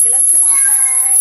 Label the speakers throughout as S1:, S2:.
S1: Naglag sa ratay.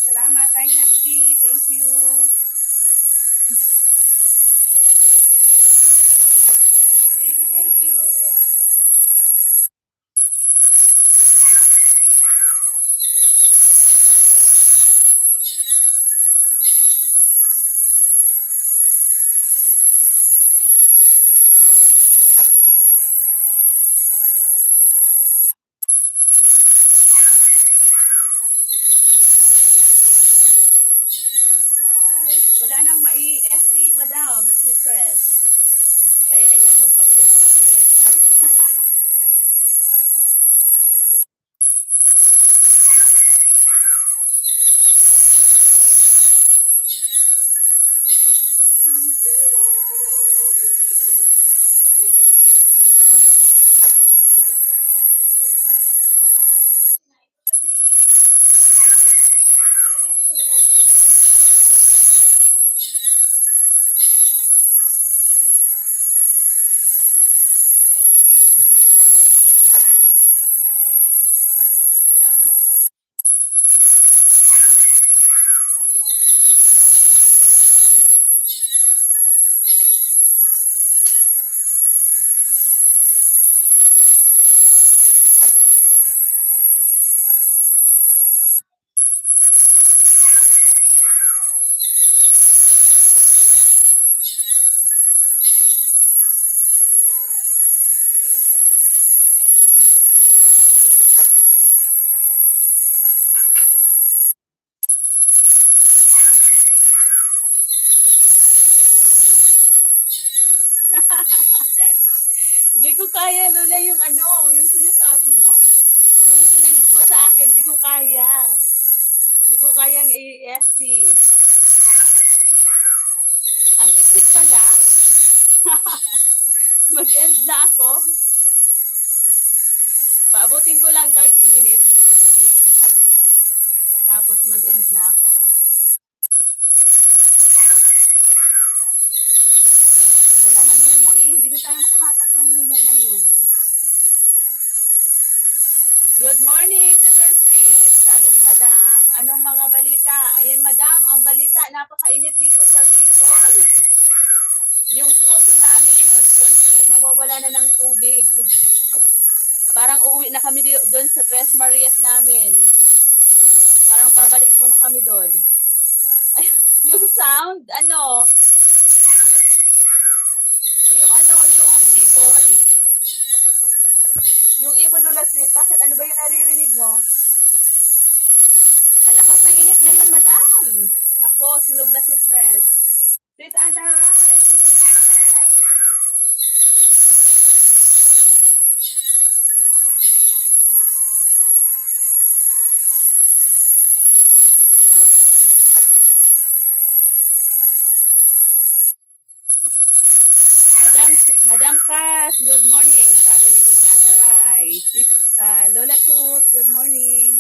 S1: Salamat, I happy. Thank you. Thank you, thank you. sanang mai-S si Madam, si Tres. Kaya ayan, magpakita ko ng next time. Di ko kaya, Lola, yung yung sinasabi mo. Yung sinalig mo sa akin, di ko kaya. Di ko kayang i-SC. Ang isip pala, mag-end na ako. Paabutin ko lang 30 minutes. Tapos mag-end na ako. Wala nang mumu eh. Hindi na tayo makahatak ng mumu ngayon. Good morning, Dr. Sweet. Sabi ni Madam, anong mga balita? Ayan, Madam, ang balita, napakainit dito sa Bicol. Yung puso namin, unti-unti, nawawala na ng tubig. Parang uuwi na kami doon sa Tres Marias namin. Parang babalik muna kami doon. Yung sound, yung ibon. Yung ibon Lola Sweet, bakit? Ano ba yung naririnig mo? Ang lakas ng init ngayon, Madam. Nako, sunog na si Tres. Sweet, antaray! Madam Cass, good morning. Sabi ni Sis Antaray. Lola Tooth, good morning.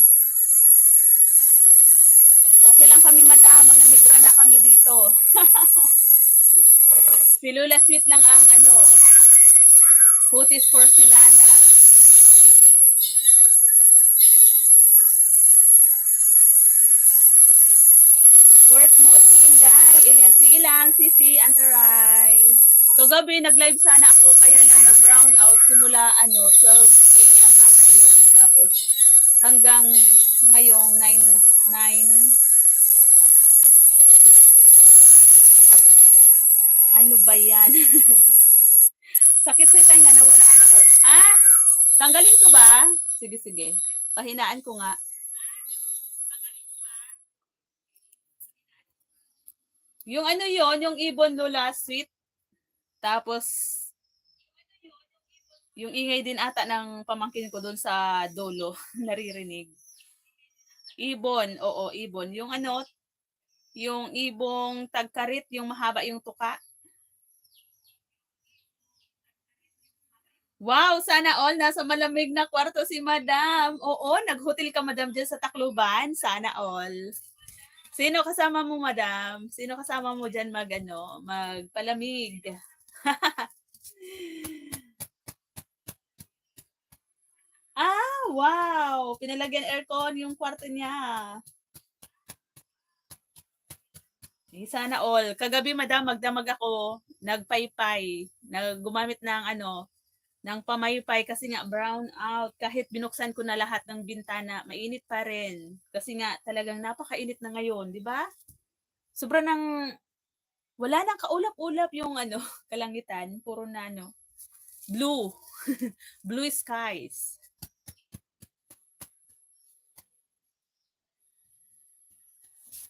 S1: Okay lang kami, Madam. Mga migra na kami dito. Si Lola Sweet lang ang kutis porcelana. Work mo si Inday. Ayan, sige lang, Sisi Antaray. So, gabi, nag-live sana ako, kaya lang nag-brown out simula 12 a.m. ata yun. Tapos, hanggang ngayong 9. Ano ba yan? Sakit sa tayo nga, nawala ako. Ha? Tanggalin ko ba? Sige, sige. Pahinaan ko nga. Yung yung ibon Lola Sweet. Tapos, yung ingay din ata ng pamangkin ko doon sa dolo, naririnig. Ibon, oo, ibon. Yung ibong tagkarit, yung mahaba yung tuka. Wow, sana all nasa malamig na kwarto si Madam. Oo, nag-hotel ka Madam dyan sa Tacloban. Sana all. Sino kasama mo, Madam? Sino kasama mo dyan magpalamig? Wow! Pinalagyan aircon yung kwarto niya. Sana all. Kagabi, Madam, magdamag ako. Nagpaypay. Gumamit ng pamaypay kasi nga brown out. Kahit binuksan ko na lahat ng bintana, mainit pa rin. Kasi nga talagang napakainit na ngayon, di ba? Sobra nang wala nang kaulap-ulap yung kalangitan, puro na blue. Blue skies.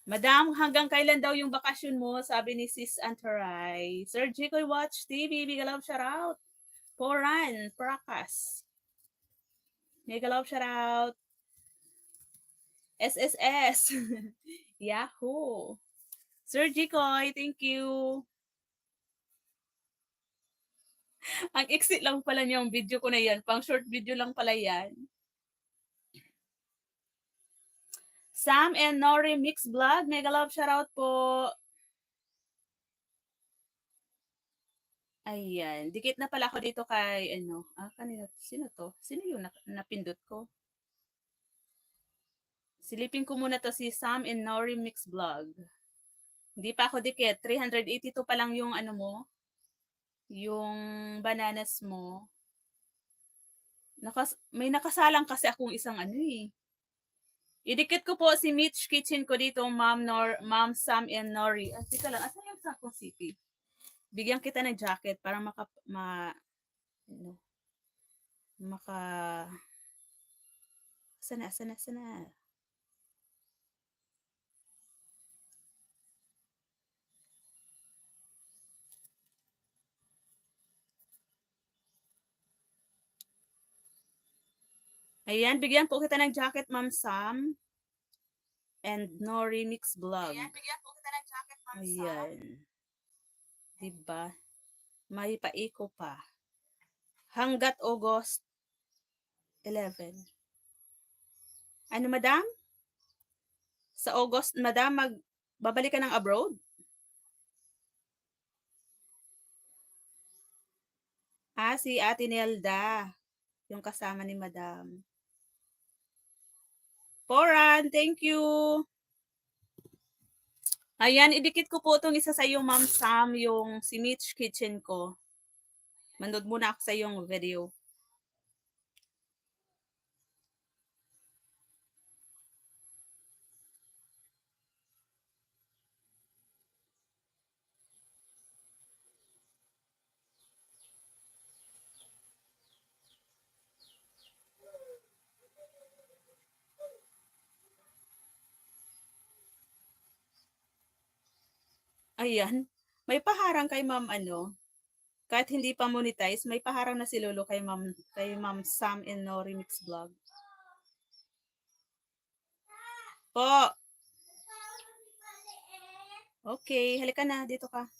S1: Madam, hanggang kailan daw yung bakasyon mo? Sabi ni Sis Antaray. Sir Jikoy Watch TV, big love shout out. Poran, Prakas. Mega love shout out. SSS. Yahoo. Sir Jikoy, thank you. Ang exit lang pala niya yung video ko na yan. Pang short video lang pala yan. Sam and Nori Mix Vlog. Mega love shoutout po. Ayan. Dikit na pala ako dito kay ano. Kanina. Sino to? Sino yung napindot ko? Silipin ko muna to si Sam and Nori Mix Vlog. Hindi pa ako dikit. 382 pa lang yung ano mo. Yung bananas mo. May nakasalang kasi akong isang ano eh. Idikit ko po si Mitch Kitchen ko dito, Ma'am Sam and Nori. Tika lang, asan yung sakong city? Bigyan kita ng jacket para ano, sana. Ayan, bigyan po kita ng jacket, Ma'am Sam. And Nori Mix Vlog. Ayan, bigyan po kita ng jacket, Ma'am Sam. Ayan. Diba? May paiko pa. Hanggat August 11. Ano, madam? Sa August, madam, babalik ka ng abroad? Si Ate Nelda. Yung kasama ni madam. Poran, thank you. Ayan, idikit ko po itong isa sa iyo, Ma'am Sam, yung si Mitch Kitchen ko. Manood muna ako sa iyong video. Ayan. May paharang kay Ma'am ano. Kahit hindi pa monetize, may paharang na si Lolo kay Ma'am Sam and Nori Mix Vlog. Po. Okay, halika na. Dito ka.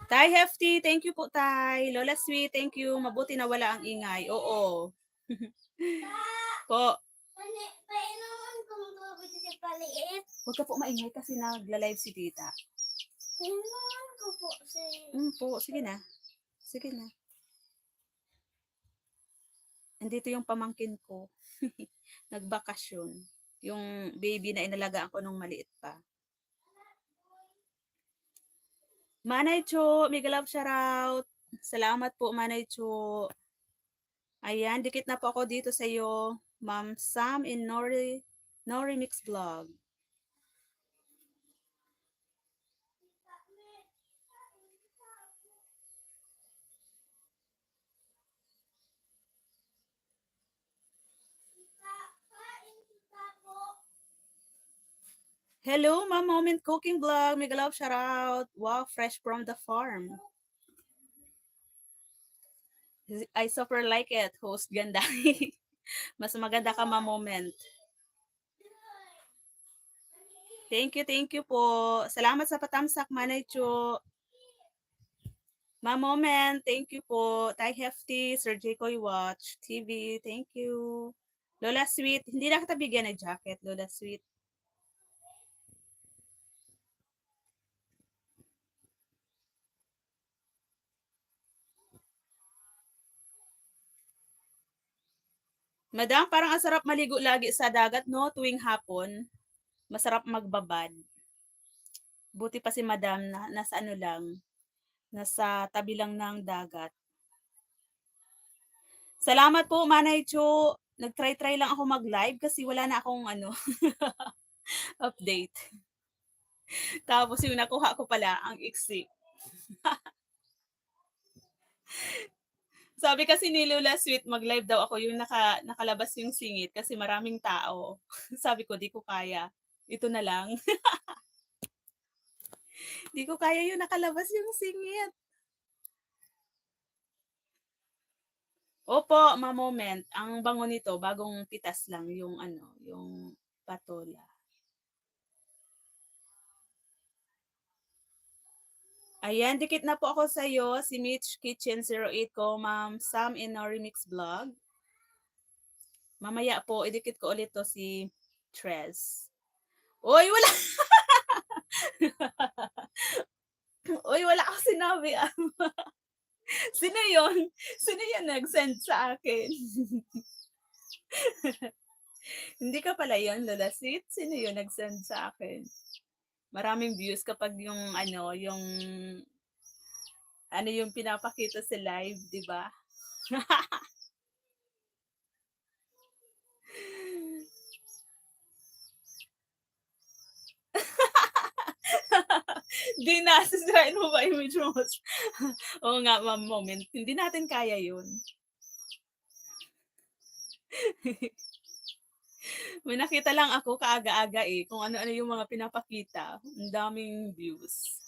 S1: Tay Hefty, thank you po, Tay. Lola Sweet, thank you. Mabuti na wala ang ingay. Oo. Po. Huwag ka po maingay kasi nagla-live si tita. Po, sige na. Sige na. Andito yung pamangkin ko. Nagbakasyon. Yung baby na inalagaan ko nung maliit pa. Manay Cho, mega love shoutout. Salamat po, Manay Cho. Ayan, dikit na po ako dito sa iyo, Ma'am Sam in Nori Mix Vlog. Hello, Ma'am Moment Cooking Vlog. Mega love shoutout. Wow, fresh from the farm. I super like it, host ganda. Mas maganda ka, Ma'am Moment. Thank you po. Salamat sa patamsak, Manay Cho. Ma'am Moment, thank you po. Tay Hefty, Sir Jkoy Watch TV, thank you. Lola Sweet, hindi na kita bigyan ng jacket, Lola Sweet. Madam, parang ang sarap maligo lagi sa dagat, no? Tuwing hapon. Masarap magbabad. Buti pa si Madam na nasa ano lang, nasa tabi lang ng dagat. Salamat po, Manay Cho. Nag-try lang ako mag-live kasi wala na akong ano, update. Tapos yung nakuha ko pala ang iksi. Sabi kasi ni Lola Sweet mag-live daw ako yung nakalabas yung singit kasi maraming tao. Sabi ko, "Di ko kaya, ito na lang." Di ko kaya yung nakalabas yung singit. Opo, ma-moment. Ang bango nito bagong pitas lang yung ano, yung patola. Ayan, dikit na po ako sa'yo, si Mitch Kitchen 08 ko, Ma'am Sam in our Remix Vlog. Mamaya po idikit ko ulit 'to si Tres. Uy, wala uy, wala akong sinabi, ah. Sino yun? Sino yung nag-send sa akin? Hindi ka pala yun, Lola Sweet? Sino yun nag-send sa akin? Maraming views kapag yung ano, yung ano yung pinapakita sa live, 'di ba? 'Di na, sisirain mo ba image mo? Oo nga, ma'am, moment. Hindi natin kaya yun. May nakita lang ako kaaga-aga, eh, kung ano-ano yung mga pinapakita. Ang daming views.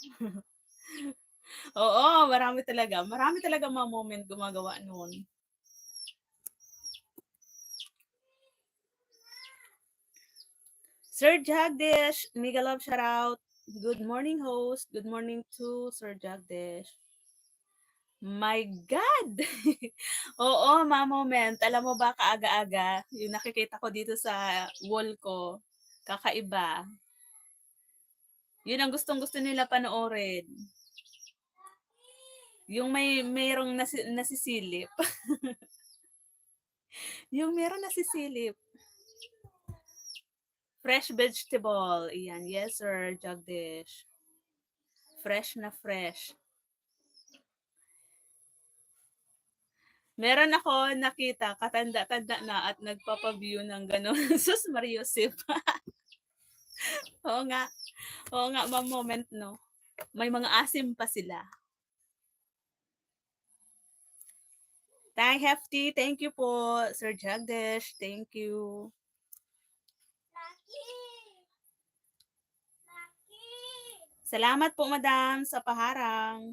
S1: Oo, marami talaga. Marami talaga mga moment gumagawa nun. Sir Jagdish, mega love shout out. Good morning, host. Good morning to Sir Jagdish. My God! Oo, ma-moment. Alam mo ba kaaga-aga, yung nakikita ko dito sa wall ko, kakaiba. Yun ang gustong-gusto nila panoorin. Yung merong nasisilip. Yung merong nasisilip. Fresh vegetable. Iyan. Yes, sir, Jagdish. Fresh na fresh. Meron ako nakita, katanda-tanda na at nagpapa-view ng gano'n. Sus Mariosip. Oo nga. Oo nga, ma-moment, no? May mga asim pa sila. Tay Hefty, thank you po. Sir Jagdish, thank you. Salamat po, madam, sa paharang.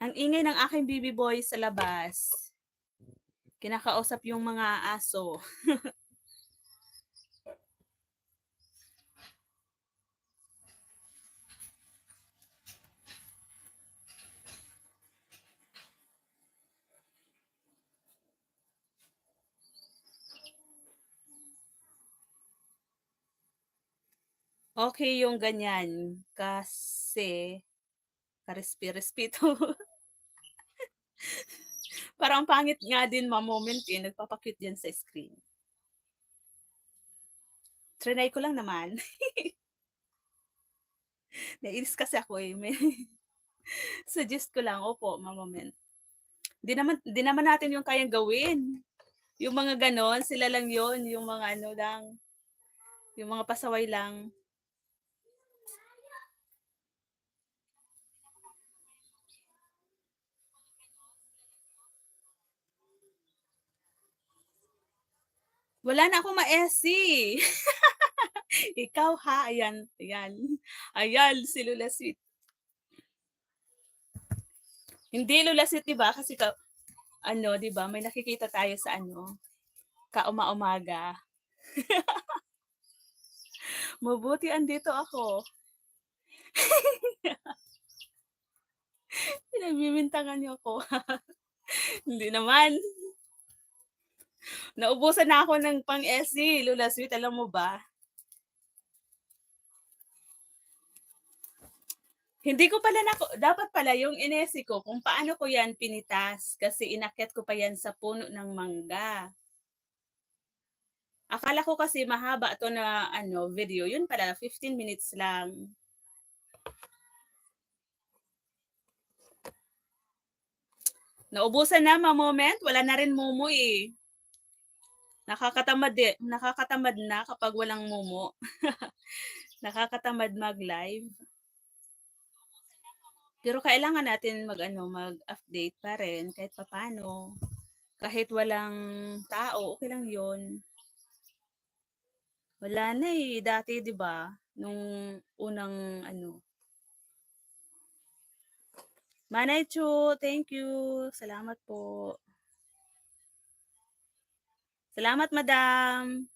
S1: Ang ingay ng aking baby boy sa labas. Kinakausap yung mga aso. Okay yung ganyan kasi karespi-respito. Parang pangit nga din ma-moment, eh, nagpapa-cute diyan sa screen. Triny ko lang naman. Nainis kasi ako, eh, suggest ko lang, opo, ma-moment. 'Di naman natin yung kayang gawin. Yung mga gano'n, sila lang yon, yung mga ano lang, yung mga pasaway lang. Wala na akong ma-SC. Ikaw ha, ayan, ayan. Ayan, si Lola Sweet. Hindi Lola Sweet, 'di ba, kasi ano, 'di ba, may nakikita tayo sa ano, kauma-umaga. Mabuti andito ako. Pinagbibintangan niyo ako. Hindi naman. Naubusan na ako ng pang-SC, Lola Sweet, alam mo ba? Hindi ko pala dapat pala yung inesi ko kung paano ko yan pinitas kasi inakyat ko pa yan sa puno ng mangga. Akala ko kasi mahaba 'to na ano, video, yun pala 15 minutes lang. Naubusan na moment, wala na rin mumu eh. Nakakatamad na kapag walang mumu. Nakakatamad mag-live. Pero kailangan natin mag-ano, mag-update pa rin kahit papaano. Kahit walang tao, okay lang 'yon. Wala na eh, dati 'di ba, nung unang ano. Manay Chu, thank you. Salamat po. Salamat madam.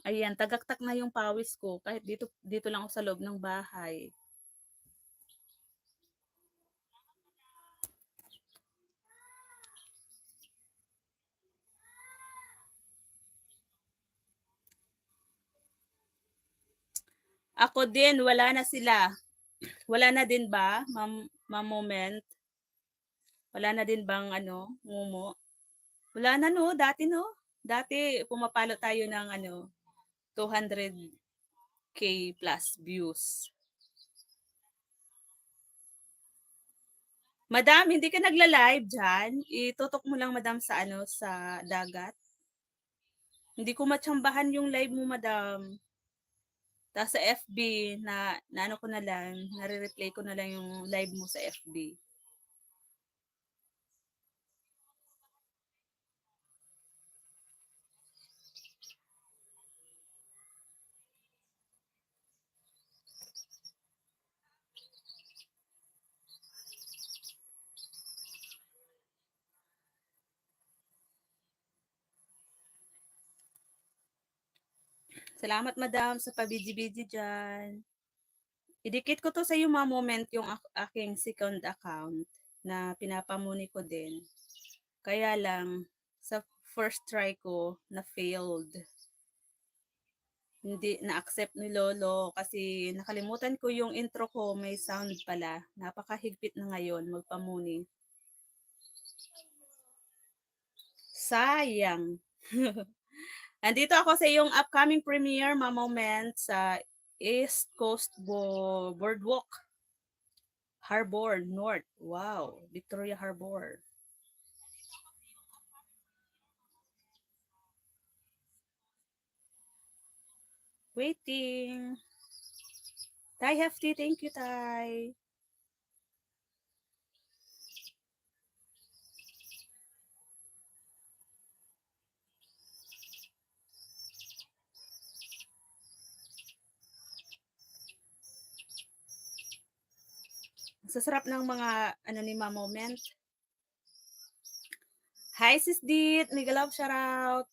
S1: Ayan, tagaktak na yung pawis ko kahit dito lang ako sa loob ng bahay. Ako din, wala na sila. Wala na din ba, Ma'am Moment? Wala na din bang ano, ngumo? Wala na no, dati no. Dati pumapalo tayo ng ano, 200K plus views. Madam, hindi ka nagla-live diyan? Itutok mo lang madam sa ano, sa dagat. Hindi ko matsambahan yung live mo, madam. Tapos sa FB, na ano ko na lang, nare-replay ko na lang yung live mo sa FB. Salamat madam sa pabidyo-bidyo dyan. Idikit ko to sa iyo moment yung aking second account na pinapamuni ko din. Kaya lang, sa first try ko, na failed. Hindi na-accept ni Lolo kasi nakalimutan ko yung intro ko, may sound pala. Napakahigpit na ngayon magpamuni. Sayang. Andito ako sa iyong upcoming premiere, Moment, sa East Coast Boardwalk. Harbor North. Wow, Victoria Harbor. Waiting. Tay Hefty, thank you, Tay. Sasarap ng mga ano ni Moment. Hi, Sis Dit. Mega love shout out.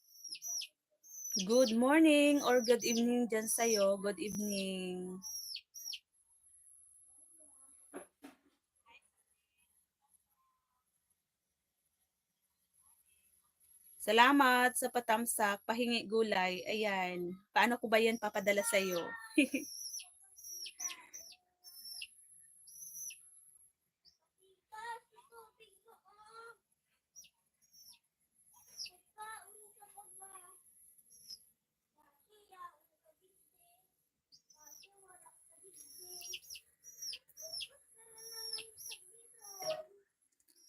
S1: Good morning or good evening dyan sa'yo. Good evening. Salamat sa patamsak, pahingi gulay. Ayan. Paano ko ba yan papadala sa'yo?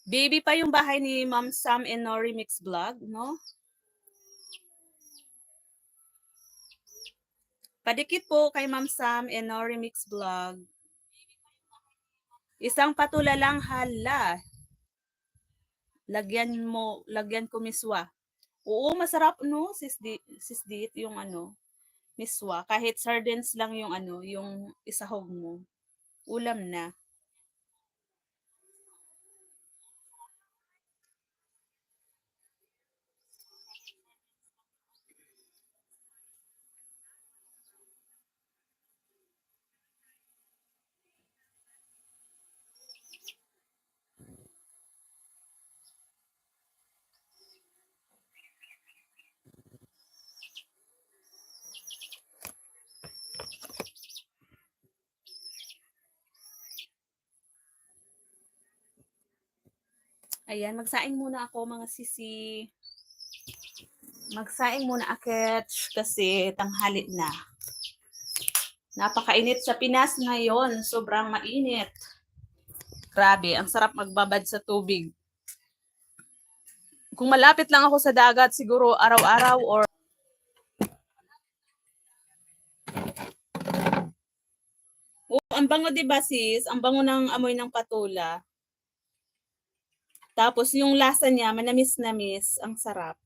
S1: Baby pa yung bahay ni Ma'am Sam and Nori Mix Vlog, no? Padikit po kay Ma'am Sam and Nori Mix Vlog. Isang patula lang hala. Lagyan ko miswa. Oo, masarap no, sis Dit, yung ano, miswa. Kahit sardines lang yung ano, yung isahog mo. Ulam na. Ayan, magsaing muna ako mga sisi. Magsaing muna akit kasi tanghali na. Napakainit sa Pinas ngayon. Sobrang mainit. Grabe, ang sarap magbabad sa tubig. Kung malapit lang ako sa dagat, siguro araw-araw or ang bango 'di ba sis? Ang bango ng amoy ng patula. Tapos yung lasa niya manamis-namis, ang sarap.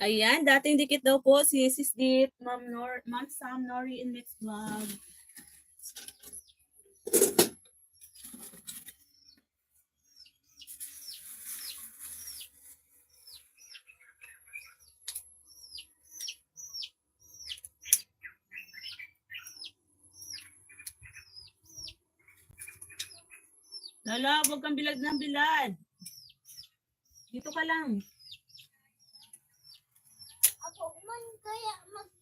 S1: Ayan, dating dikit daw po si Sis Dit, Ma'am Sam Nori in Mix Vlog. Lala, huwag kang bilad ng bilad. Dito ka lang.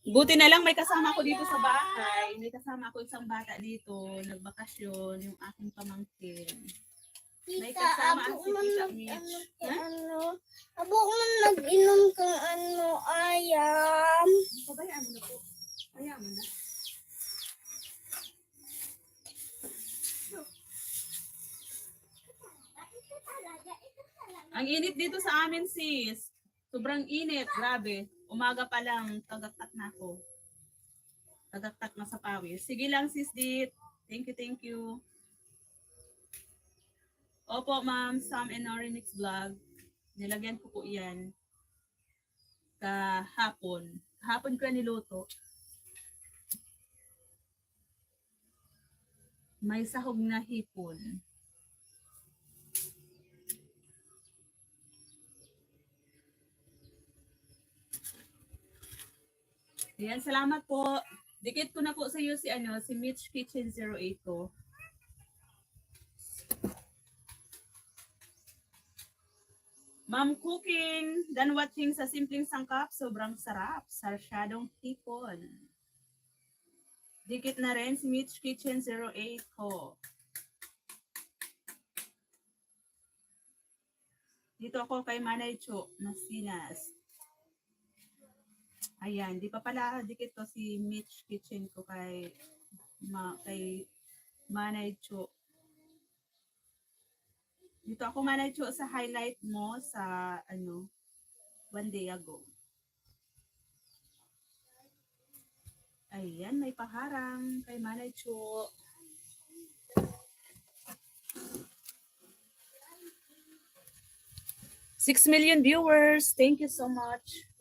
S1: Buti na lang may kasama ako dito sa bahay. May kasama ako isang bata dito. Nagbakasyon yung aking pamangkin. May kasama ang si Tita Mitch.
S2: Abo ko nag-inom kang ayam.
S1: Pabayaan mo na po. Pabayaan mo na. Ang init dito sa amin sis. Sobrang init. Grabe. Umaga pa lang, tagaktak na ako. Tagaktak na sa pawis. Sige lang, sis Dit. Thank you, thank you. Opo, ma'am. Sam and Nori Mix Vlog. Nilagyan ko po yan. Kahapon. Kahapon ko niluto. May sahog na hipon. Ayan, salamat po. Dikit ko na po sa iyo si Mitch Kitchen 08 ko. Ma'am cooking, done watching sa simpleng sangkap, sobrang sarap. Sarsyadong hipon. Dikit na rin si Mitch Kitchen 08 ko. Dito ako kay Manay Cho, Masinas. Ayan, di pa pala dikit to si Mitch Kitchen ko kay Manay Cho. Dito ako Manay Cho sa highlight mo sa one day ago. Ayan, may paharang kay Manay Cho. Six million viewers. Thank you so much.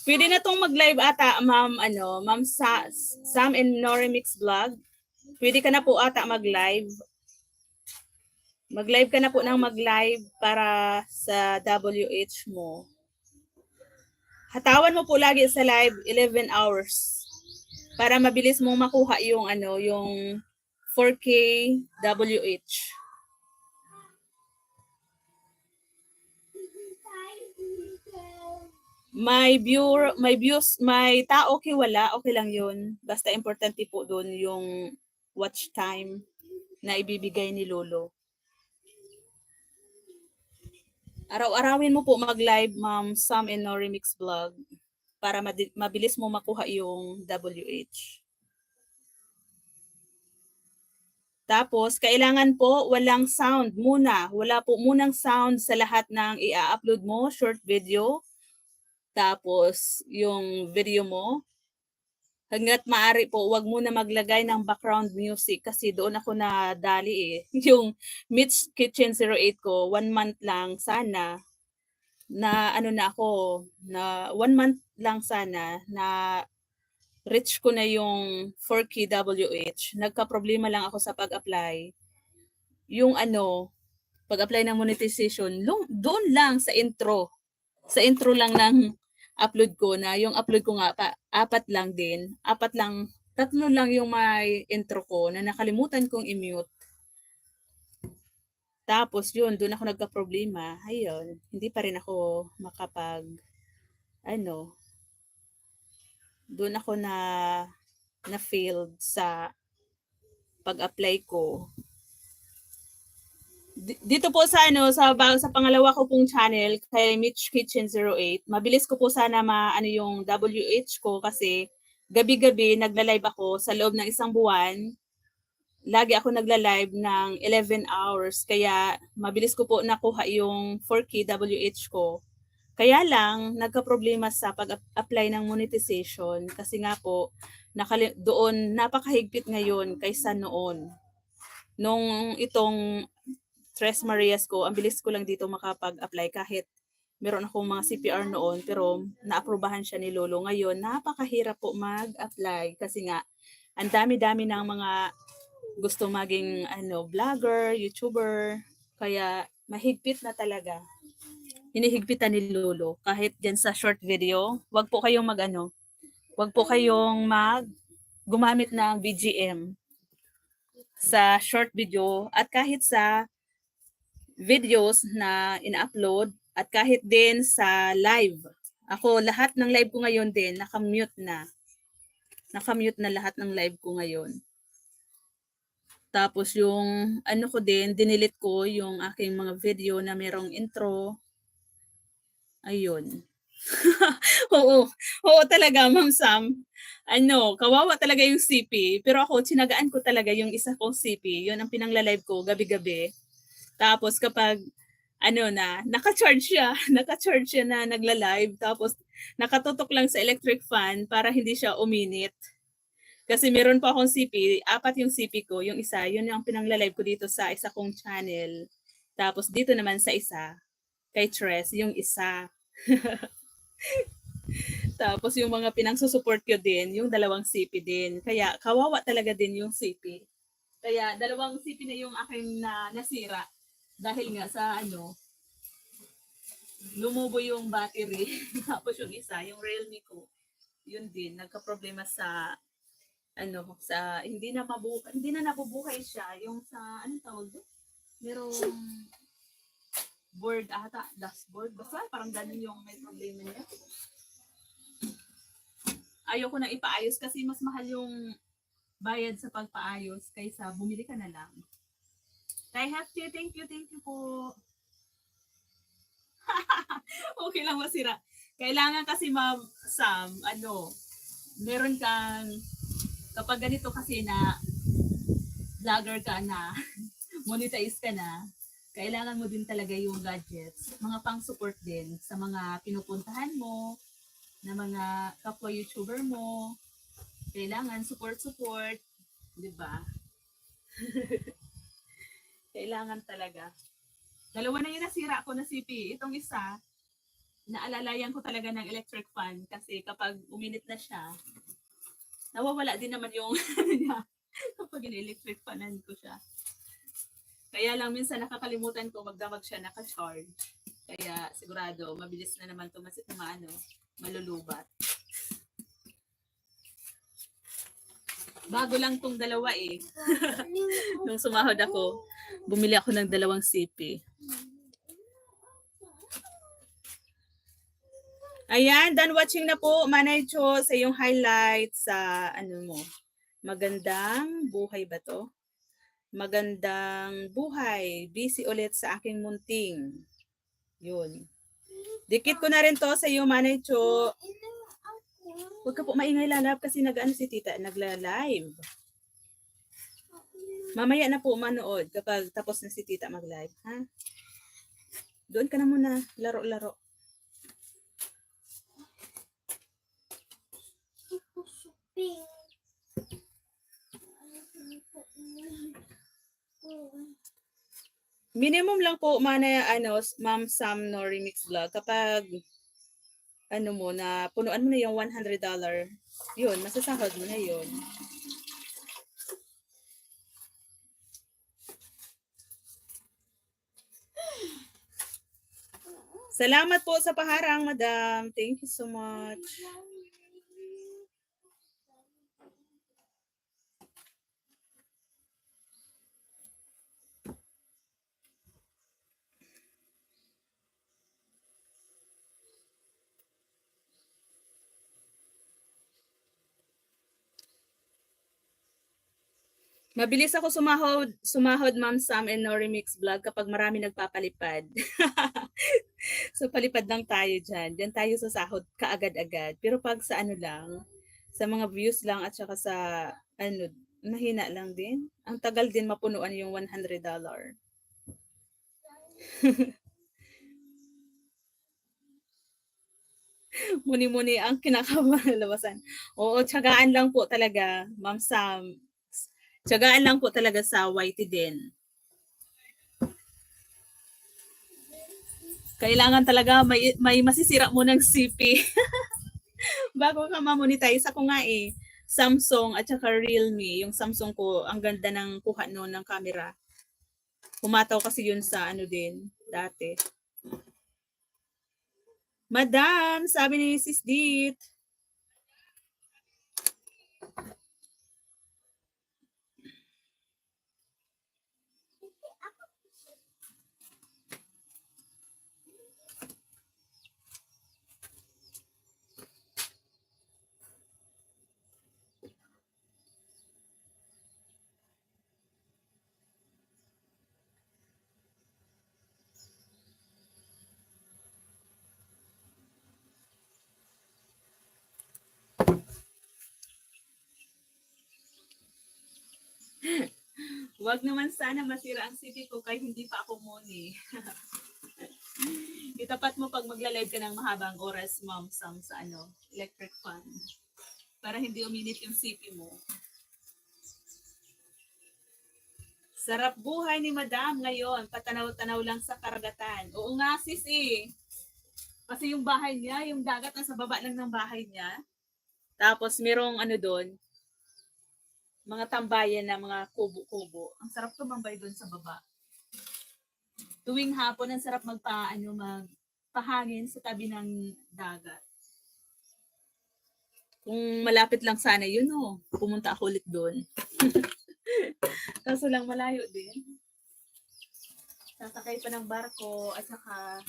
S1: Pwede na tong mag-live ata, Ma'am Sam and Nori Mix Vlog. Pwede ka na po ata mag-live. Mag-live ka na po ng mag-live para sa WH mo. Hatawan mo po lagi sa live 11 hours para mabilis mong makuha yung yung 4K WH. May views, may tao okay wala, okay lang yun. Basta importante po doon yung watch time na ibibigay ni Lolo. Araw-arawin mo po mag-live, Ma'am Sam and Nori Mix Vlog para mabilis mo makuha yung WH. Tapos, kailangan po walang sound muna. Wala po munang sound sa lahat ng i-upload mo, short video. Tapos, yung video mo, hanggat maaari po, wag muna maglagay ng background music kasi doon ako nadali eh. Yung Mitch Kitchen 08 ko, 1 month lang sana, na na ako, na 1 month lang sana, na reach ko na yung 4K WH. Nagka-problema lang ako sa pag-apply. Yung pag-apply ng monetization, doon lang sa intro. Sa intro lang ng upload ko na yung upload ko nga 4 lang din. 4 lang Tatlo lang yung may intro ko na nakalimutan kong i-mute. Tapos yun, doon ako nagka-problema. Ayun, hindi pa rin ako makapag, ano, doon ako na failed sa pag-apply ko. Dito po sa sa pangalawa ko pong channel kay Mitch Kitchen 08, mabilis ko po sana ano yung WH ko kasi gabi-gabi nagla-live ako sa loob ng isang buwan. Lagi ako nagla-live ng 11 hours kaya mabilis ko po nakuha yung 4K WH ko. Kaya lang nagka-problema sa pag-apply ng monetization kasi nga po doon napakahigpit ngayon kaysa noon. Nung itong Tres Marias ko, ang bilis ko lang dito makapag-apply kahit meron akong mga CPR noon pero naaprubahan siya ni Lolo. Ngayon, napakahirap po mag-apply kasi nga ang dami-dami ng mga gusto maging vlogger, YouTuber, kaya mahigpit na talaga. Hinihigpitan ni Lolo kahit diyan sa short video, wag po kayong wag po kayong gumamit ng BGM sa short video at kahit sa videos na ina-upload at kahit din sa live. Ako, lahat ng live ko ngayon din, nakamute na. Nakamute na lahat ng live ko ngayon. Tapos yung ko din, dinilit ko yung aking mga video na merong intro. Ayun. Oo. Oo talaga, Ma'am Sam. Kawawa talaga yung CP. Pero ako, tsinagaan ko talaga yung isa kong CP. Yun ang pinangla-live ko gabi-gabi. Tapos kapag naka-charge siya, naka-charge siya na nagla-live, tapos nakatutok lang sa electric fan para hindi siya uminit. Kasi meron pa akong CP, 4 yung CP ko, yung isa, yun yung pinangla-live ko dito sa isa kong channel. Tapos dito naman sa isa, kay Tres, yung isa. Tapos yung mga pinang-susupport ko din, yung 2 CP din. Kaya kawawa talaga din yung CP. Kaya 2 CP na yung aking nasira. Dahil nga sa lumubo yung battery. Tapos yung isa, yung Realme ko, yun din, nagka-problema sa hindi na nabubuhay siya. Yung sa, anong tawag doon? Merong board ata, dashboard. Basta parang ganun yung may problema niya. Ayoko na ipaayos kasi mas mahal yung bayad sa pagpaayos kaysa bumili ka na lang. I have to, thank you po. Okay lang masira. Kailangan kasi Ma'am Sam, meron kang, kapag ganito kasi na vlogger ka na, monetize ka na, kailangan mo din talaga yung gadgets, mga pang-support din sa mga pinupuntahan mo, na mga kapwa YouTuber mo. Kailangan support, di ba? Kailangan talaga. 2 na yung nasira ko na CP. Itong isa, naalalayan ko talaga ng electric fan kasi kapag uminit na siya, nawawala din naman yung niya kapag in-electric fanan ko siya. Kaya lang minsan nakakalimutan ko magdamag siya naka-charge. Kaya sigurado mabilis na naman ito malulubat. Bago lang tong 2 eh. Nung sumahod ako, bumili ako ng 2 CP. Ayan, done watching na po, Manay Cho, sa yung highlights sa magandang buhay ba to? Magandang buhay, busy ulit sa aking munting. Yun. Dikit ko na rin to sa iyo, Manay Cho. Huwag ka po maingay lalab kasi si tita, nagla-live. Mamaya na po manood kapag tapos na si tita mag-live, ha? Doon ka na muna, laro-laro. Minimum lang po Ma'am Sam no remix vlog kapag punuan mo na yung $100, yun, masasahod mo na yun. Salamat po sa paharang, madam. Thank you so much. Mabilis ako sumahod Ma'am Sam and No Remix Vlog kapag marami nagpapalipad. So palipad lang tayo dyan. Diyan tayo sa sahod kaagad-agad. Pero pag sa ano lang, sa mga views lang at saka sa ano, mahina lang din. Ang tagal din mapunuan yung $100. Muni-muni ang kinakalabasan. Oo, tiyagaan lang po talaga, Ma'am Sam. Tiyagaan lang po talaga sa YT din. Kailangan talaga may masisira mo ng CP bago ka ma-monetize. Ako nga eh, Samsung at saka Realme. Yung Samsung ko, ang ganda ng kuha noon ng camera. Pumataw kasi yun sa ano din, dati. Madam, sabi ni Sis Dit. Wag naman sana masira ang CP ko kahit hindi pa ako muni. Itapat mo pag magla-live ka ng mahabang oras, Ma'am Sam, sa ano, electric fan. Para hindi uminit yung CP mo. Sarap buhay ni Madam ngayon. Patanaw-tanaw lang sa karagatan. Oo nga, sis eh. Kasi yung bahay niya, yung dagat nasa baba lang ng bahay niya. Tapos merong ano doon, mga tambayan na mga kubo-kubo. Ang sarap tumambay doon sa baba. Tuwing hapon, ang sarap magpahangin sa tabi ng dagat. Kung malapit lang sana yun, oh, pumunta ako ulit doon. Kaso lang malayo din. Sasakay pa ng barko at saka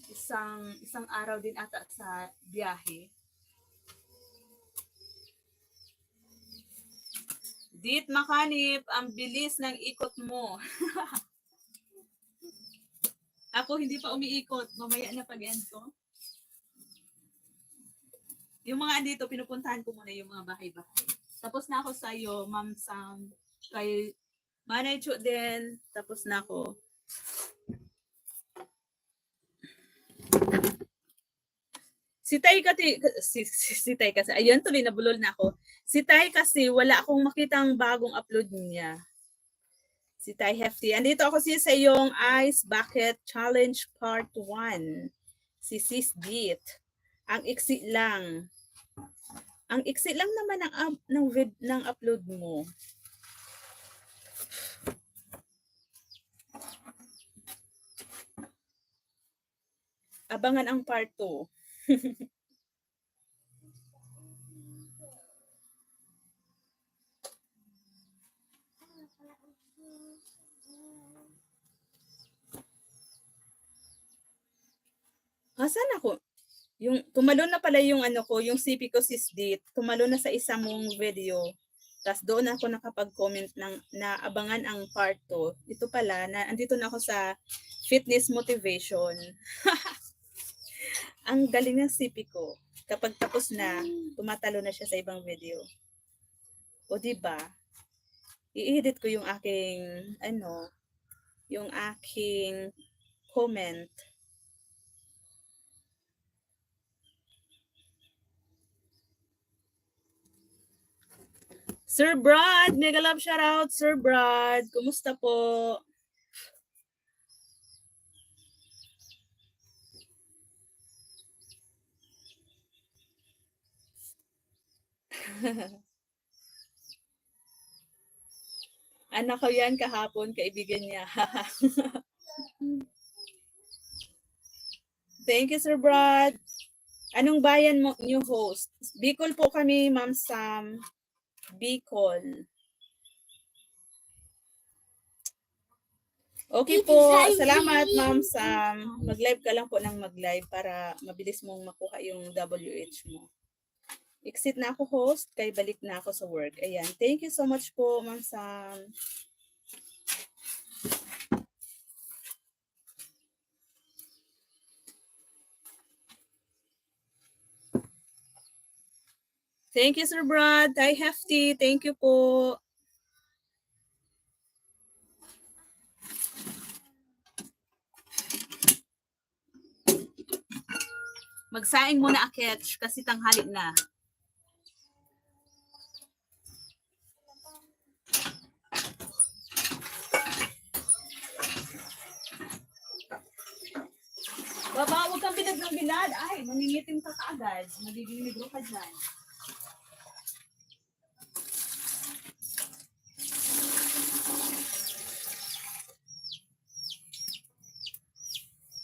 S1: isang araw din ata sa biyahe. Dit Makanip, ang bilis ng ikot mo. Ako hindi pa umiikot. Mamaya na pag-end ko. Yung mga andito, pinupuntahan ko muna yung mga bahay-bahay. Tapos na ako sa iyo, Ma'am Sam. Kay Manay Chu din. Tapos na ako. Si Tay kasi, ayun tuloy nabulol na ako. Si Tay kasi wala akong makitang bagong upload niya. Si Tay Hefty. Andito ako sa iyong Ice Bucket Challenge Part 1. Si Sis Dit. Ang iksi lang. Ang iksi lang naman ng upload mo. Abangan ang part 2. Asan ako? Yung tumalon na pala yung ano ko, yung CP ko sis Dit. Tumalon na sa isang mong video. Tapos doon ako nakapag-comment ng naabangan ang part 2. Ito pala, andito na ako sa fitness motivation. Ang galing ng CP ko. Kapag tapos na, tumatalo na siya sa ibang video. O diba? I-edit ko yung aking comment. Sir Brad, mega love shoutout, Sir Brad. Kumusta po? Anak ko yan kahapon, kaibigan niya. Thank you, Sir Brad. Anong bayan mo new host? Bicol po kami, Ma'am Sam. Bicol. Okay po. Salamat, Ma'am Sam. Mag-live ka lang po ng mag-live para mabilis mong makuha yung WH mo. Exit na ako host, kay balik na ako sa work. Ayan. Thank you so much po, Ma'am Sam. Thank you, Sir Brad. Hi, Hefty. Thank you po. Magsaing muna aketch kasi tanghali na. Baba, huwag kang bilad ng bilad. Ay, maningitim ka kaagad. Magiging negro ka dyan.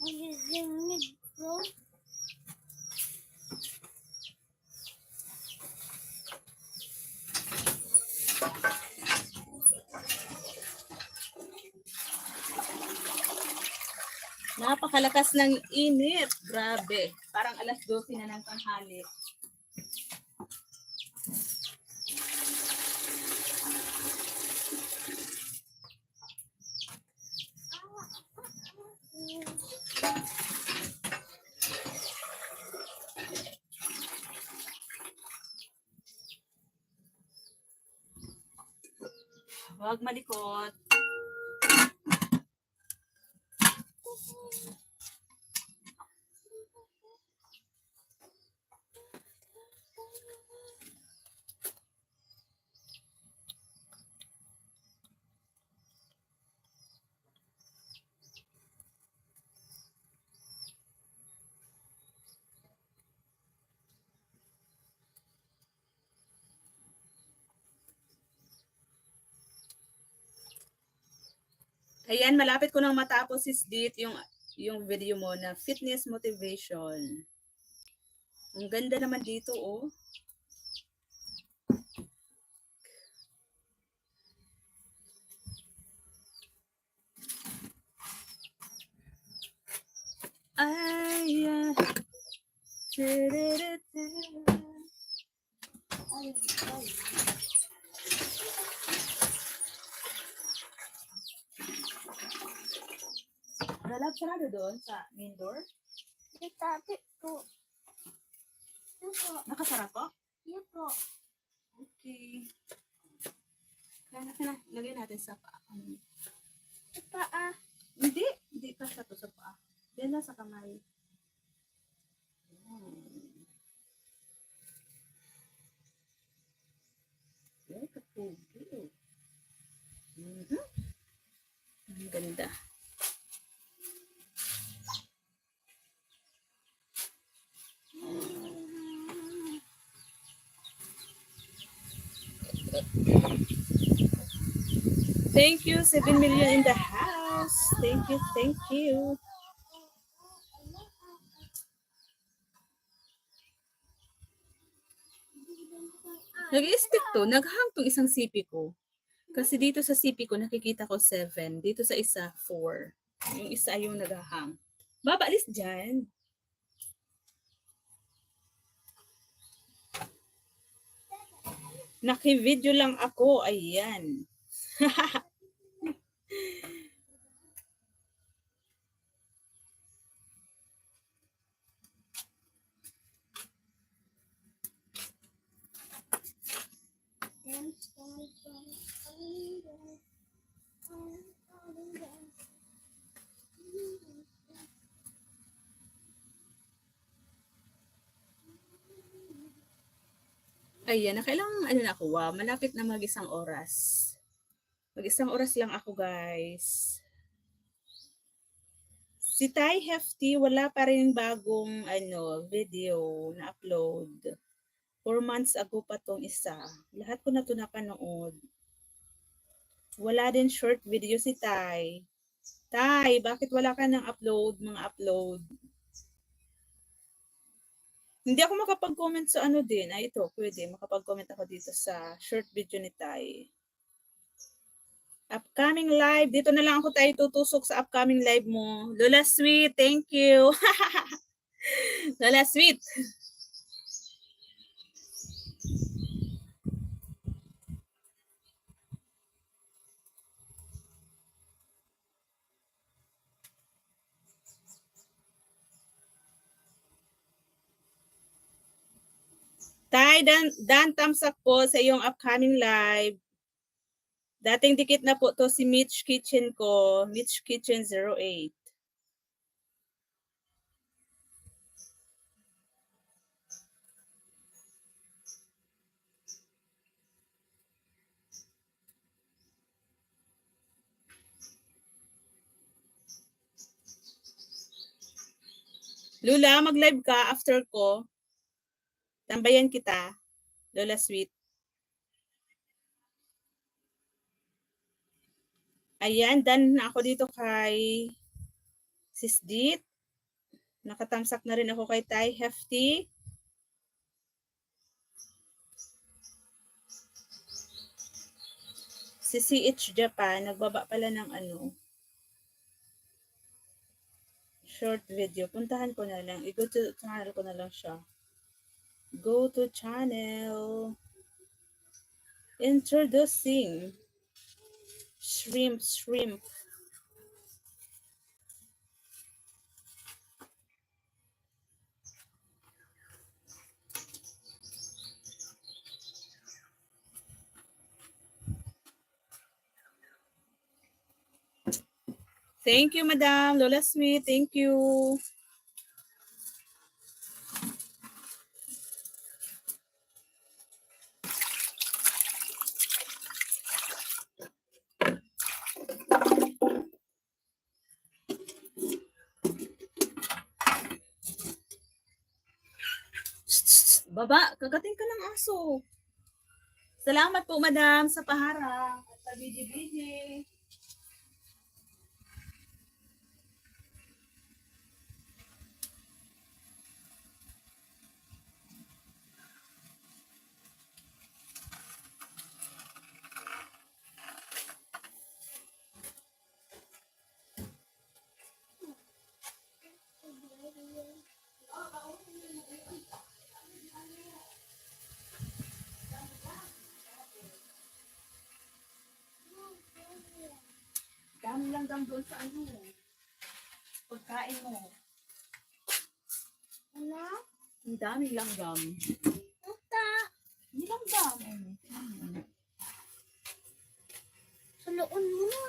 S2: Magiging negro.
S1: Napakalakas ng init. Grabe. Parang alas 12 na ng tanghali. Huwag malikot. Ayan, malapit ko nang matapos is yung video mo na fitness motivation. Ang ganda naman dito, oh. Ay, Galap sarado doon sa main door?
S2: Itabi po. Ito po.
S1: Nakasara po?
S2: Yan po.
S1: Okay. Kaya na, lagyan natin sa paa.
S2: Sa paa.
S1: Hindi pa sa to sa paa. Diyan na sa kamay. Ay, kapugi. Ang ganda. Thank you, 7 million in the house. Thank you, thank you. Nag-stick to, naghang tong isang CP ko. Kasi dito sa CP ko, nakikita ko 7. Dito sa isa, 4. Yung isa yung naghahang. Baba, alis dyan. Naki-video lang ako. Ayan. Ayan, nakailang ano na ako, malapit na mag-isang oras. Mag-isang oras lang ako, guys. Si Thai Hefty, wala pa rin bagong video na upload. 4 months ago pa tong isa. Lahat ko na ito napanood. Wala din short video si Thai. Thai, bakit wala ka ng upload, mga upload? Hindi ako makapag-comment sa ano din. Ay, ito, pwede. Makapag-comment ako dito sa short video ni Thai. Upcoming live. Dito na lang ako tayo tutusok sa upcoming live mo. Lola Sweet, thank you. Lola Sweet. Tay, Dan tamsak po sa iyong upcoming live. Dating dikit na po to si Mitch Kitchen ko. Mitch Kitchen 08. Lula, mag-live ka after ko. Tambayan kita. Lola Sweet. Ayan, done na ako dito kay Sisdit. Nakatamsak na rin ako kay Tay Hefty. Si CH Japan, nagbaba pala ng short video. Puntahan ko na lang. I-go to channel ko na lang siya. Go to channel. Introducing. Shrimp. Thank you, Madam Lola Sweet. Thank you. Baba, kagating ka ng aso. Salamat po, Madam, sa paharang at pabidi-bidi. Dami lang dam doon sa pagkain mo.
S2: Ano?
S1: Ang dami lang dam.
S2: Ata.
S1: Hindi lang dam.
S2: Saloon mo na.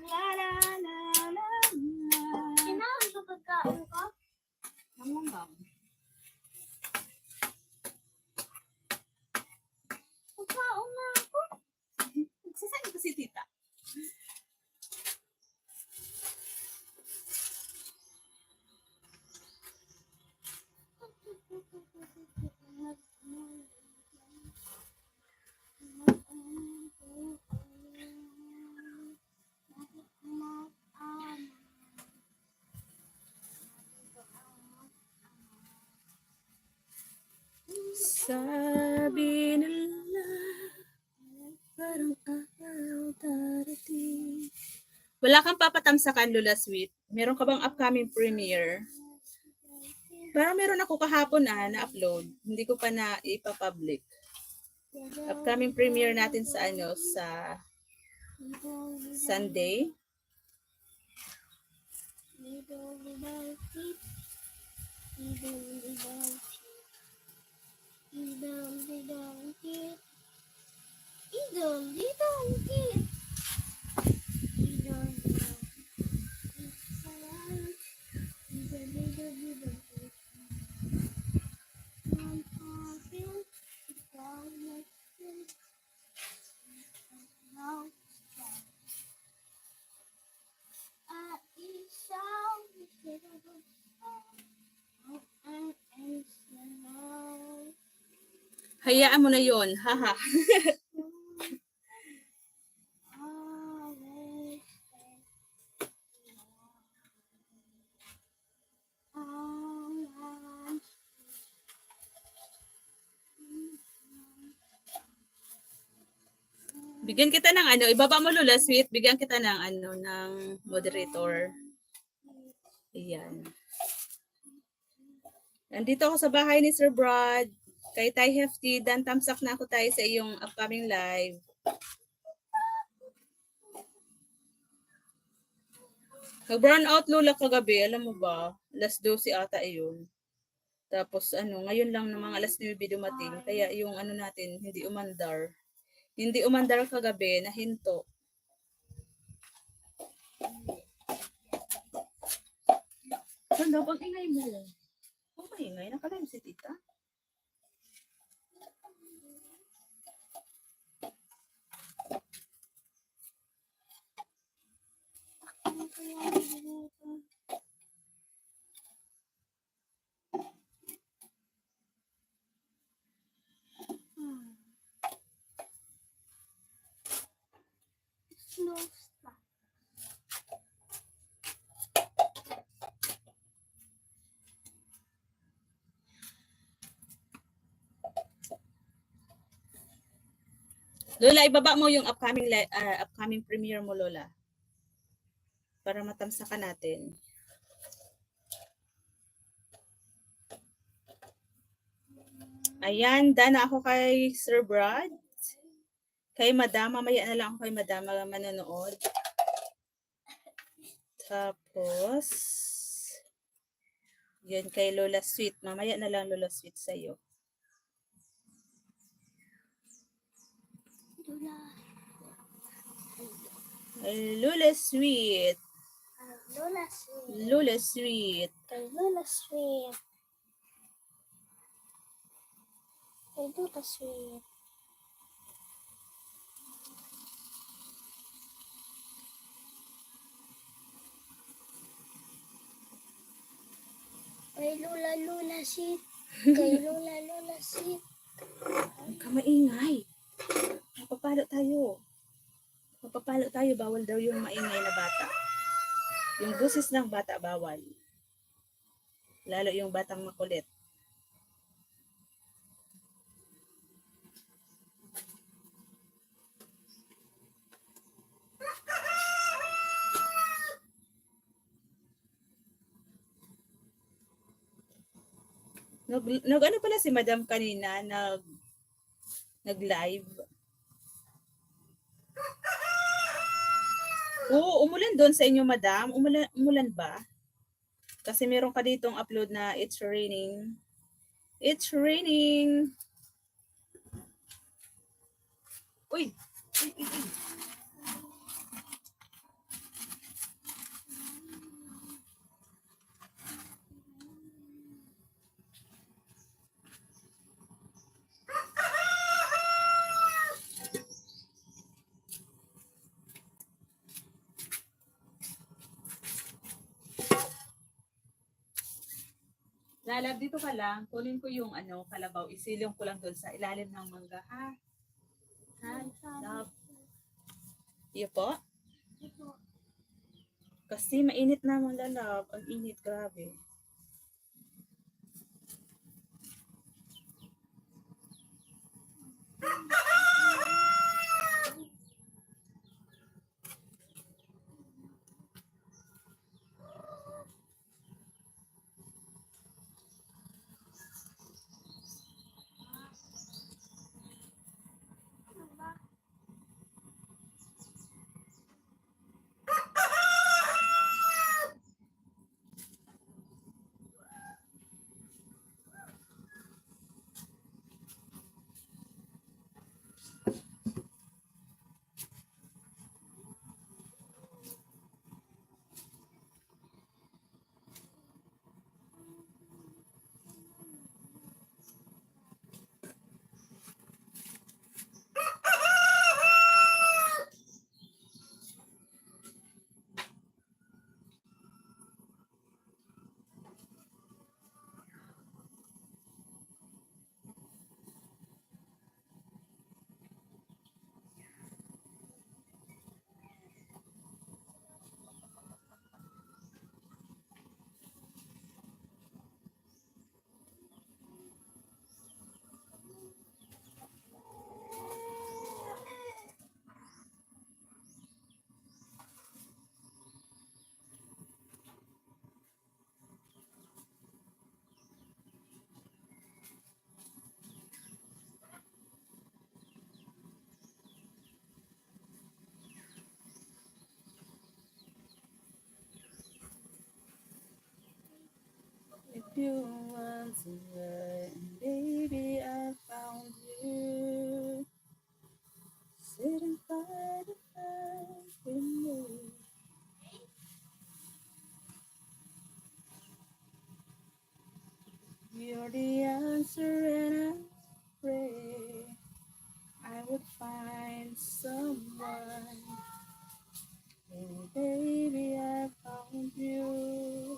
S1: La la la la la.
S2: Kinahan ka pagkain ka?
S1: Ang lang dam.
S2: Pagkain na ako.
S1: Sasali ko si tita. Sabi nila, parang araw darating. Wala kang papatamsakan, Lola Sweet. Meron ka bang upcoming premiere? Parang meron ako kahapon na-upload. Hindi ko pa na ipapublic. Upcoming premiere natin sa sa Sunday. Hayaan mo na yon, haha. Bigyan kita ng ibaba mo, Lola Sweet, bigyan kita ng ng moderator. Ayan. Nandito ako sa bahay ni Sir Brad. Kay Tay Hefty, dan tamsak na ako tayo sa iyong upcoming live. Nag-brown out lola kagabi, alam mo ba? Alas 12 ata iyon. Tapos ano, ngayon lang ng mga alas 9 dumating. Kaya yung ano natin, hindi umandar. Hindi umandar kagabi, nahinto. Ano, pag ingay mo. Kung maingay, nakalaim si tita.
S2: Ano kaya dito? Snow stuff.
S1: Lola, ibaba mo yung upcoming premiere mo, Lola. Para matamsakan natin. Ayan, dana ako kay Sir Brad. Kay Madam, mamaya na lang ako kay Madam manonood. Tapos, yan kay Lola Sweet. Mamaya na lang Lola Sweet sa'yo.
S2: Lola.
S1: Lola Sweet.
S2: Lola sweet.
S1: Lola Sweet.
S2: Kay Lola sweet. Kay Lola sweet. Kay Lola Lola sweet. Kay Lola Lola sweet.
S1: Huwag ka maingay. Mapapalo tayo. Mapapalo tayo. Bawal daw yung maingay na bata. Yung busis ng bata, bawal. Lalo yung batang makulit. Ano pala si Madam kanina, nag-live. Oo, umulan doon sa inyo, Madam. Umulan ba? Kasi meron ka ditong upload na it's raining. It's raining. Uy! Uy, uy, uy. Lalab, dito ka lang. Kunin ko yung kalabaw. Isilong ko lang doon sa ilalim ng mangga, ha? Ha? Love. Iyo po? Kasi mainit na mga love. Ang init, grabe. you once again. Baby, I found you. Sitting by the fire with me. You're the answer, and I pray I would find someone. And baby, I found you.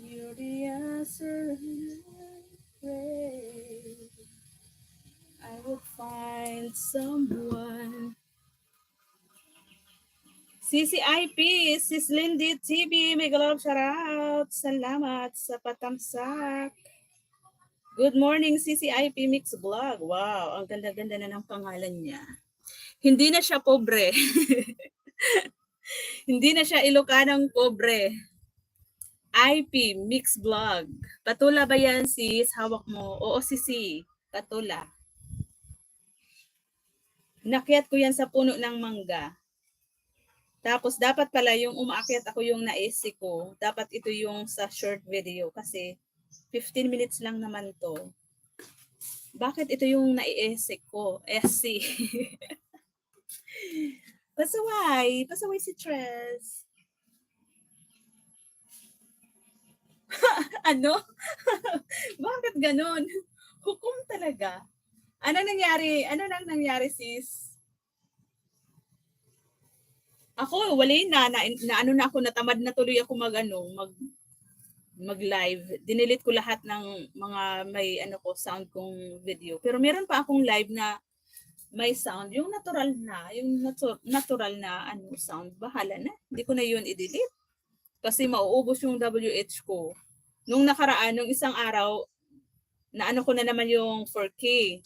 S1: You're the answer, and I pray I would find someone. CCIP, Sis Lindy TV, may galap shoutout. Salamat sa patamsak. Good morning, CCIP Mix Vlog. Wow, ang ganda-ganda na ng pangalan niya. Hindi na siya pobre. Hindi na siya Ilocanong pobre. IP Mix Vlog. Patula ba yan, sis? Hawak mo. Oo, sisi. Patula. Nakyat ko yan sa puno ng mangga. Tapos dapat pala yung umaakyat ako yung naisip ko. Dapat ito yung sa short video kasi 15 minutes lang naman to. Bakit ito yung naiisip ko? SC. Pasaway. Pasaway si Tres. Ano? Bakit ganon? Hukom talaga. Ano nangyari? Ano nang nangyari, sis? Ako, wala na ano na ako, natamad na tuloy ako mag-live. Dinilit ko lahat ng mga may ano ko, sound kong video. Pero meron pa akong live na may sound, yung natural natural na ano sound, bahala na. Hindi ko na yun i-delete. Kasi mauubos yung WH ko. Nung nakaraan, nung isang araw, na ano ko na naman yung 4K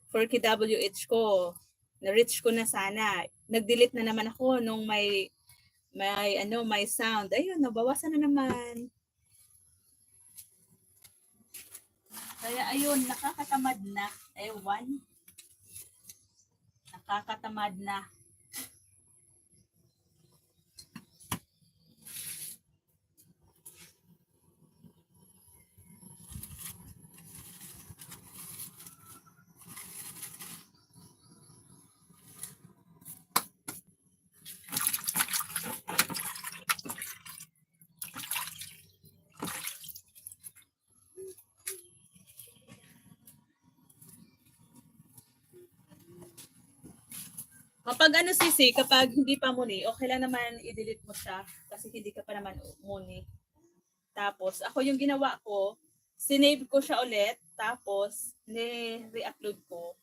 S1: WH ko. Na-reach ko na sana. Nag-delete na naman ako nung may sound. Ayun, nabawasan na naman. Kaya ayun, nakakatamad na. Ewan. Nakakatamad na. Kapag ano sisi, kapag hindi pa muni, okay lang naman i-delete mo siya kasi hindi ka pa naman muni. Tapos, ako yung ginawa ko, sinave ko siya ulit, tapos, re-upload ko.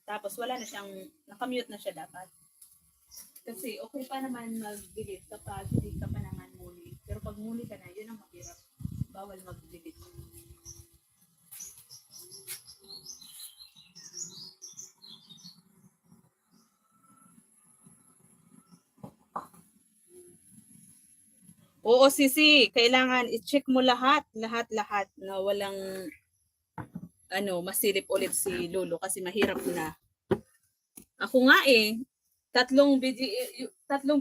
S1: Tapos, wala na siyang, nakamute na siya dapat. Kasi, okay pa naman mag-delete kapag hindi ka pa naman muni. Pero pag muni ka na, yun ang mahirap. Bawal mag-delete. Oo, sisi, kailangan i-check mo lahat na walang masilip ulit si Lolo kasi mahirap na. Ako nga tatlong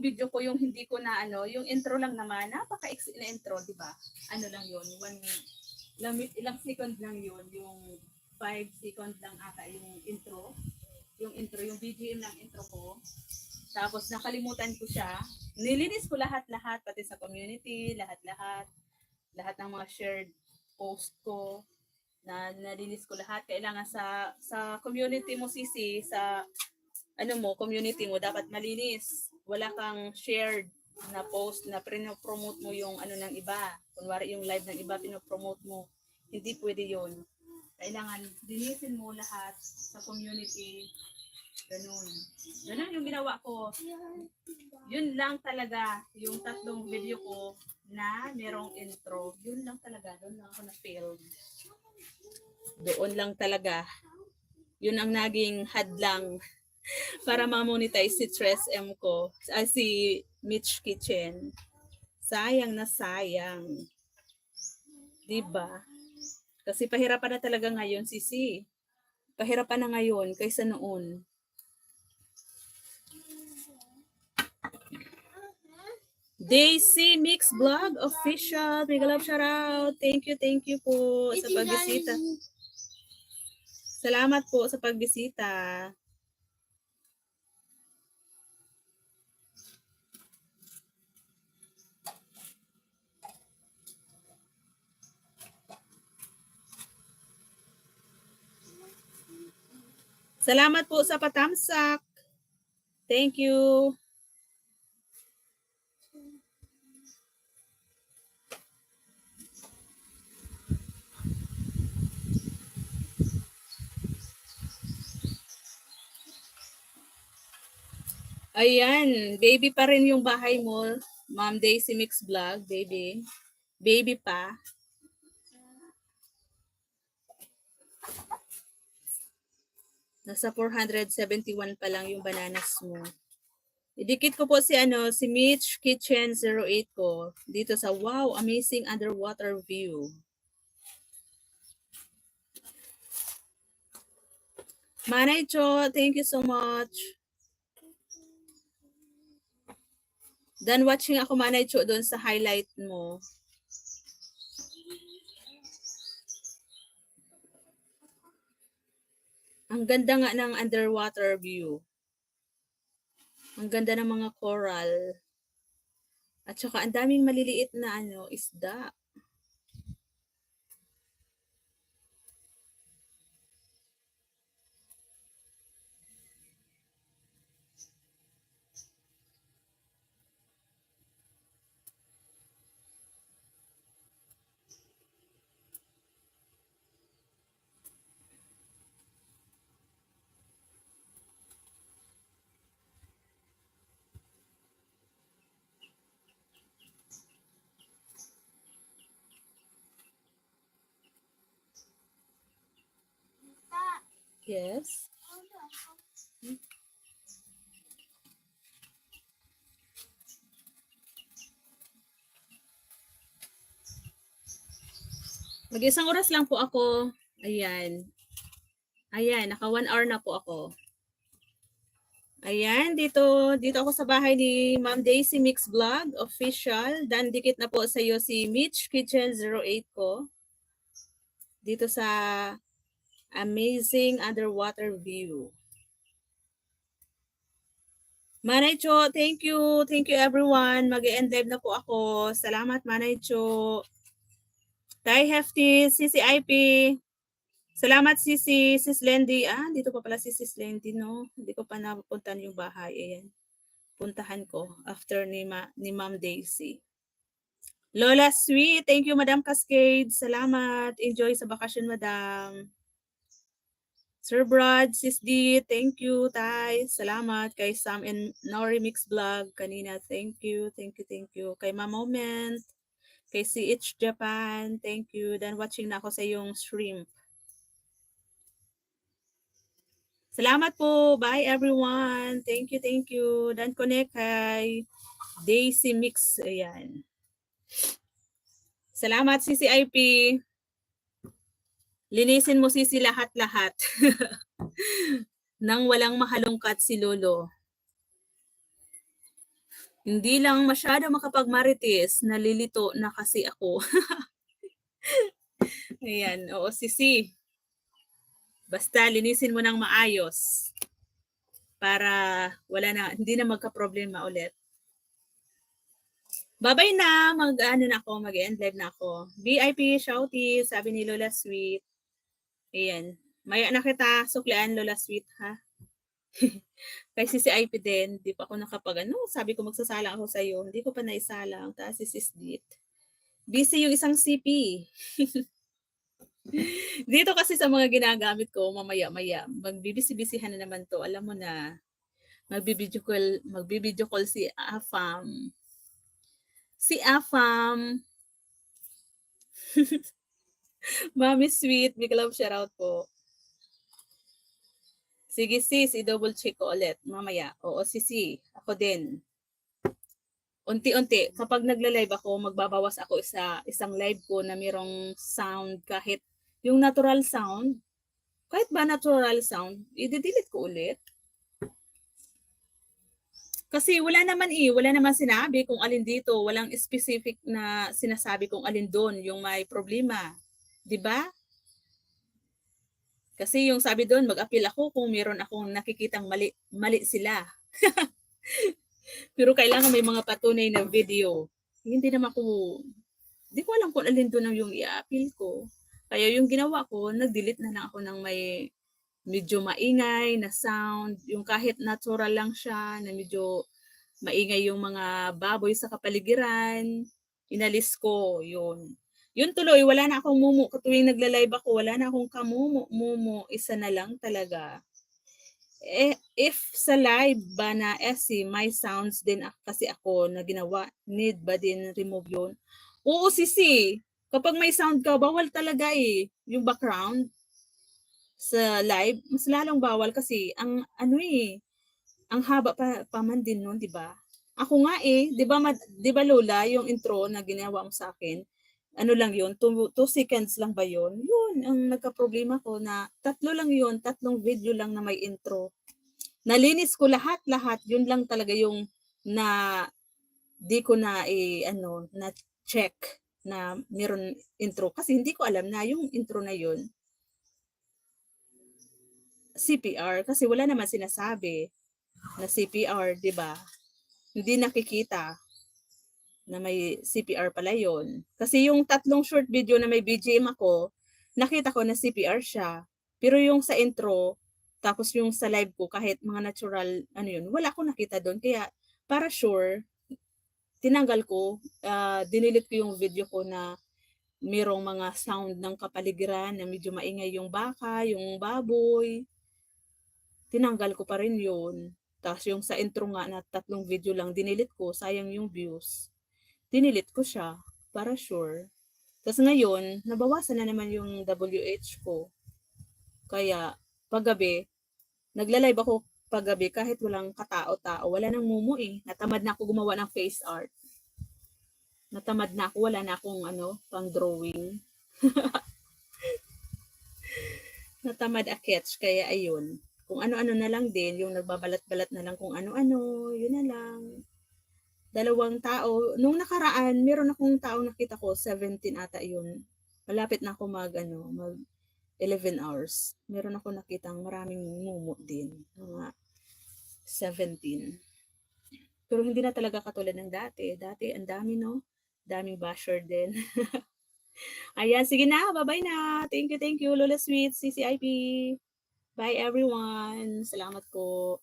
S1: video ko yung hindi ko na yung intro lang naman, napaka-easy na intro, di ba? Ano lang yun, ilang second lang yun, yung 5 second lang ata yung intro, yung BGM ng intro ko. Tapos nakalimutan ko siya. Nilinis ko lahat-lahat, pati sa community, lahat-lahat ng mga shared post ko, na nalinis ko lahat. Kailangan sa community mo, sisi, sa community mo, dapat malinis. Wala kang shared na post na pinopromote mo yung ng iba. Kunwari yung live ng iba, pinopromote mo. Hindi pwede yun. Kailangan linisin mo lahat sa community. Ganun. Ganun yung ginawa ko. Yun lang talaga yung tatlong video ko na merong intro. Yun lang talaga. Doon lang ako na-failed. Doon lang talaga. Yun ang naging hadlang para ma-monetize si Tres M ko. Si Mitch Kitchen. Sayang na sayang. Diba? Kasi pahirapan na talaga ngayon, sisi. Pahirapan na ngayon kaysa noon. Daisy Mix Vlog Official. Mega love shout out. Thank you po sa pagbisita. Salamat po sa pagbisita. Salamat po sa patamsak. Thank you. Ayan, baby pa rin yung bahay mo. Ma'am Daisy Mix Vlog, baby. Baby pa. Nasa 471 pa lang yung bananas mo. Idikit ko po si Mitch Kitchen 08 ko dito sa wow, amazing underwater view. Manay Cho, thank you so much. Done watching ako, Manay Cho, doon sa highlight mo. Ang ganda nga ng underwater view. Ang ganda ng mga coral. At saka ang daming maliliit na isda. Yes. Mag-isang oras lang po ako. Ayan. Ayan, naka 1 hour na po ako. Ayan, dito ako sa bahay ni Ma'am Daisy Mix Vlog Official. Dan dikit na po sa iyo si Mitch Kitchen 08 ko. Dito sa amazing underwater view. Manay Cho, thank you. Thank you everyone. Mag-e-end live na po ako. Salamat Manay Cho. Tay Hefty, CCIP. Salamat Sisi, Sis Lendy. Dito pa pala si Sis Lendy, no? Hindi ko pa napuntahan yung bahay. Ayan. Puntahan ko after ni Ma'am Daisy. Lola Sweet, thank you Madam Cascade. Salamat. Enjoy sa bakasyon, Madam. Sir Brad, Sis D, thank you, Tay. Salamat kay Sam and Nori Mix Vlog kanina. Thank you. Kay Ma'am Moment, kay CH Japan, thank you. Dan watching na ako sa yung stream. Salamat po. Bye everyone. Thank you. Dan connect kay Daisy Mix. Ayan. Salamat CCIP. Linisin mo Sisi lahat-lahat. Nang walang mahalongkat si Lolo. Hindi lang masyado makapagmarites, nalilito na kasi ako. Ayan, oo Sisi. Basta linisin mo ng maayos para hindi na magka-problema ulit. Bye-bye na, mag-end live na ako. VIP, shouty, sabi ni Lola Sweet. Ayan, maya na kita suklian Lola Sweet ha. Kay CCIP din, di pa ako sabi ko magsasalang ako sa iyo, hindi ko pa naisalang, taas si Sis Dit. Busy yung isang CP. Dito kasi sa mga ginagamit ko, mamaya-maya, magbibisi-bisihan na naman to. Alam mo na, magbibideo call si Afam. Si Afam. Mami Sweet, big love shoutout po. Sige sis, i-double check ko ulit mamaya. Oo, Sisi, ako din. Unti-unti, kapag nagla-live ako, magbabawas ako isang live ko na mayroong sound kahit yung natural sound, Kahit ba natural sound, i-delete ko ulit. Kasi wala naman sinabi kung alin dito, walang specific na sinasabi kung alin doon yung may problema. 'Di ba? Kasi yung sabi doon, mag-appeal ako kung meron akong nakikitang mali sila. Pero kailangan may mga patunay na video. Hindi naman ako, di ko alam kung alin doon ang yung i-appeal ko. Kaya yung ginawa ko, nag-delete na lang ako ng may medyo maingay na sound, yung kahit natural lang siya, na medyo maingay yung mga baboy sa kapaligiran, inalis ko, yun. Yun tuloy, wala na akong mumu. Katuwing nagla-live ako, wala na akong kamumu-mumu. Isa na lang talaga. Eh, if sa live ba na SC, may sounds din kasi ako na ginawa, need ba din remove yun? Oo, sisi. Kapag may sound ka, bawal talaga eh. Yung background sa live, mas lalong bawal kasi ang ano eh, ang haba pa man din nun, 'di ba? Ako nga eh, 'di ba 'di ba Lola, yung intro na ginawa mo sa akin, ano lang yun, 2 seconds lang ba yun? Yun ang nagka-problema ko na tatlo lang yun, tatlong video lang na may intro. Nalinis ko lahat-lahat, yun lang talaga yung na di ko na ano, na check na meron intro kasi hindi ko alam na yung intro na yun CPR kasi wala naman sinasabi na CPR, 'di ba? Hindi nakikita na may CPR pala yon. Kasi yung tatlong short video na may BGM ako, nakita ko na CPR siya. Pero yung sa intro, tapos yung sa live ko, kahit mga natural, ano yun, wala akong nakita doon. Kaya, para sure, tinanggal ko, dinilit ko yung video ko na merong mga sound ng kapaligiran na medyo maingay yung baka, yung baboy. Tinanggal ko pa rin yun. Tapos yung sa intro nga na tatlong video lang, dinilit ko, sayang yung views. Dinilit ko siya para sure. Tapos ngayon, nabawasan na naman yung WH ko. Kaya, paggabi, nagla-live ako paggabi kahit walang katao-tao. Wala nang mumu eh. Natamad na ako gumawa ng face art. Natamad na ako. Wala na akong ano, pang drawing. Natamad aketch. Kaya ayun. Kung ano-ano na lang din. Yung nagbabalat-balat na lang kung ano-ano. Yun na lang. 2 tao. Nung nakaraan, meron akong taong nakita ko, 17 ata yun. Malapit na ako mag 11 hours. Meron ako nakitang maraming mumu din. Mga 17. Pero hindi na talaga katulad ng dati. Dati, ang dami, no? Daming basher din. Ayan, sige na. Bye-bye na. Thank you, Lola Sweet, CCIP. Bye, everyone. Salamat po.